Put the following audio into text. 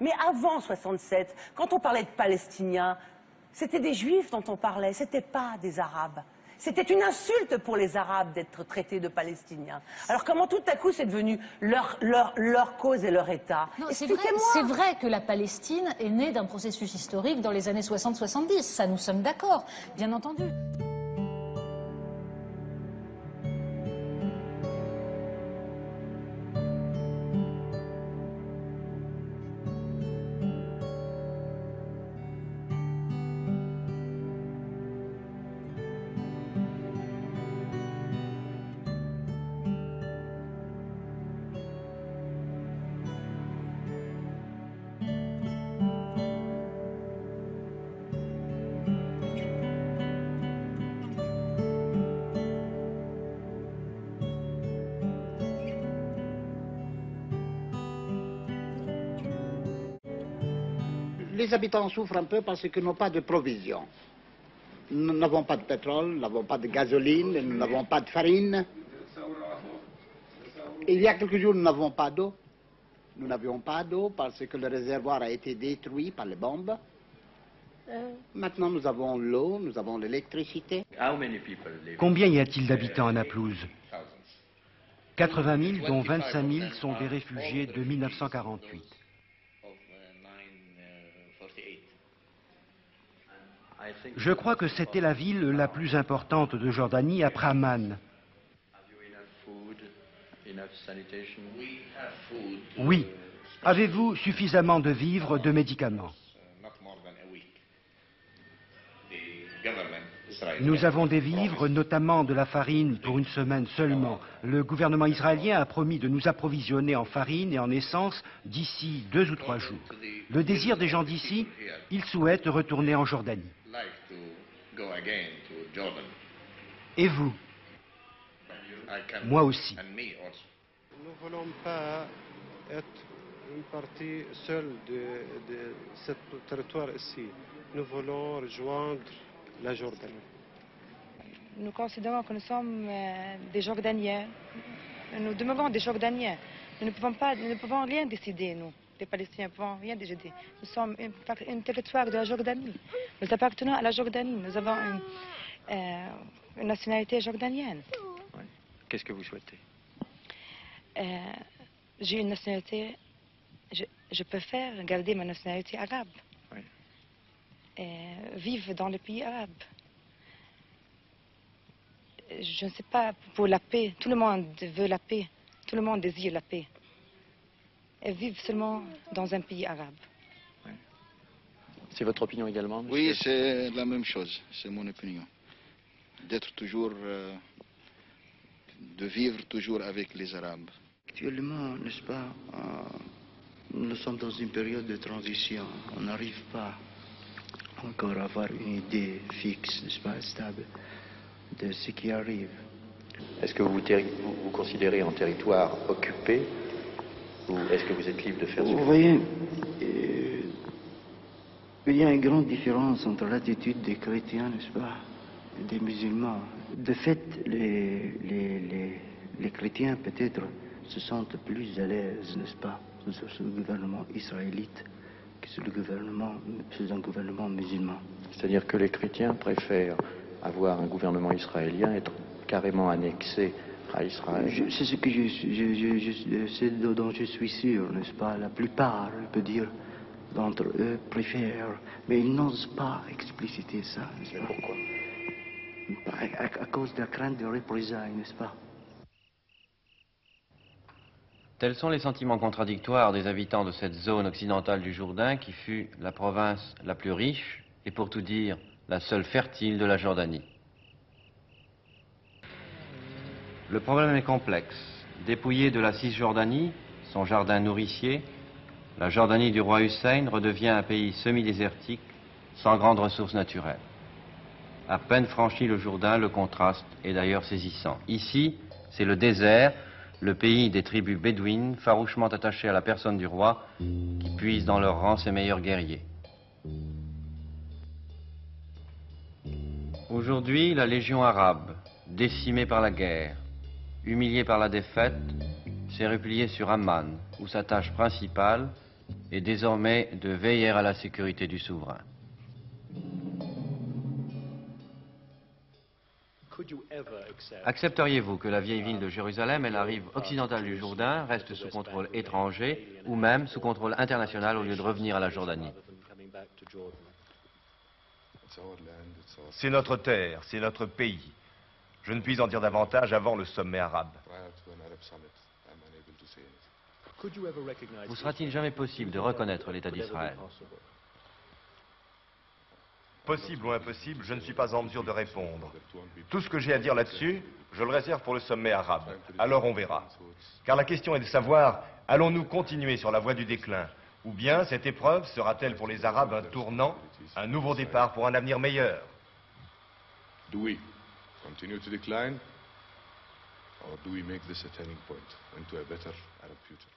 Mais avant 67, quand on parlait de Palestiniens, c'était des Juifs dont on parlait, c'était pas des Arabes. C'était une insulte pour les Arabes d'être traités de Palestiniens. Alors comment tout à coup c'est devenu leur cause et leur État? Expliquez-moi. C'est vrai que la Palestine est née d'un processus historique dans les années 60-70. Ça, nous sommes d'accord, bien entendu. Les habitants souffrent un peu parce qu'ils n'ont pas de provisions. Nous n'avons pas de pétrole, nous n'avons pas de gasoline, nous n'avons pas de farine. Il y a quelques jours, nous n'avons pas d'eau. Nous n'avions pas d'eau parce que le réservoir a été détruit par les bombes. Maintenant, nous avons l'eau, nous avons l'électricité. Combien y a-t-il d'habitants à Naplouse? 80 000, dont 25 000 sont des réfugiés de 1948. Je crois que c'était la ville la plus importante de Jordanie après Amman. Oui. Avez-vous suffisamment de vivres, de médicaments? Nous avons des vivres, notamment de la farine, pour une semaine seulement. Le gouvernement israélien a promis de nous approvisionner en farine et en essence d'ici 2 ou 3 jours. Le désir des gens d'ici, ils souhaitent retourner en Jordanie. Et vous? Moi aussi. Nous ne voulons pas être une partie seule de ce territoire ici. Nous voulons rejoindre la Jordanie. Nous considérons que nous sommes des Jordaniens. Nous demeurons des Jordaniens. Nous ne pouvons rien décider, nous. Les Palestiniens ne pouvons rien décider. Nous sommes un territoire de la Jordanie. Nous appartenons à la Jordanie. Nous avons une nationalité jordanienne. Ouais. Qu'est-ce que vous souhaitez? J'ai une nationalité... Je préfère garder ma nationalité arabe. Oui. Vivre dans le pays arabe. Je ne sais pas, pour la paix. Tout le monde veut la paix. Tout le monde désire la paix. Et vivre seulement dans un pays arabe. Oui. C'est votre opinion également, monsieur? Oui, c'est la même chose. C'est mon opinion. D'être toujours... de vivre toujours avec les Arabes. Actuellement, n'est-ce pas, nous sommes dans une période de transition. On n'arrive pas encore à avoir une idée fixe, n'est-ce pas, stable, de ce qui arrive. Est-ce que vous considérez en territoire occupé, ou est-ce que vous êtes libre de faire ce que vous voyez, il y a une grande différence entre l'attitude des chrétiens, n'est-ce pas, et des musulmans. De fait, les chrétiens, peut-être, se sentent plus à l'aise, n'est-ce pas, sur le gouvernement israélite que sur un gouvernement musulman. C'est-à-dire que les chrétiens préfèrent avoir un gouvernement israélien, être carrément annexé à Israël. C'est ce que c'est dont je suis sûr, n'est-ce pas? La plupart, je peux dire, d'entre eux préfèrent, mais ils n'osent pas expliciter ça, n'est-ce pas? Pourquoi? À cause de la crainte de représailles, n'est-ce pas? Tels sont les sentiments contradictoires des habitants de cette zone occidentale du Jourdain qui fut la province la plus riche et pour tout dire la seule fertile de la Jordanie. Le problème est complexe. Dépouillée de la Cisjordanie, son jardin nourricier, la Jordanie du roi Hussein redevient un pays semi-désertique sans grandes ressources naturelles. À peine franchi le Jourdain, le contraste est d'ailleurs saisissant. Ici, c'est le désert, le pays des tribus bédouines, farouchement attachées à la personne du roi, qui puisent dans leurs rangs ses meilleurs guerriers. Aujourd'hui, la Légion arabe, décimée par la guerre, humiliée par la défaite, s'est repliée sur Amman, où sa tâche principale et désormais de veiller à la sécurité du souverain. Accepteriez-vous que la vieille ville de Jérusalem et la rive occidentale du Jourdain restent sous contrôle étranger ou même sous contrôle international au lieu de revenir à la Jordanie? C'est notre terre, c'est notre pays. Je ne puis en dire davantage avant le sommet arabe. Vous sera-t-il jamais possible de reconnaître l'État d'Israël? Possible ou impossible, je ne suis pas en mesure de répondre. Tout ce que j'ai à dire là-dessus, je le réserve pour le sommet arabe. Alors on verra. Car la question est de savoir, allons-nous continuer sur la voie du déclin? Ou bien cette épreuve sera-t-elle pour les Arabes un tournant, un nouveau départ pour un avenir meilleur? Do we continue to decline, or do we make this a turning point into a better Arab future?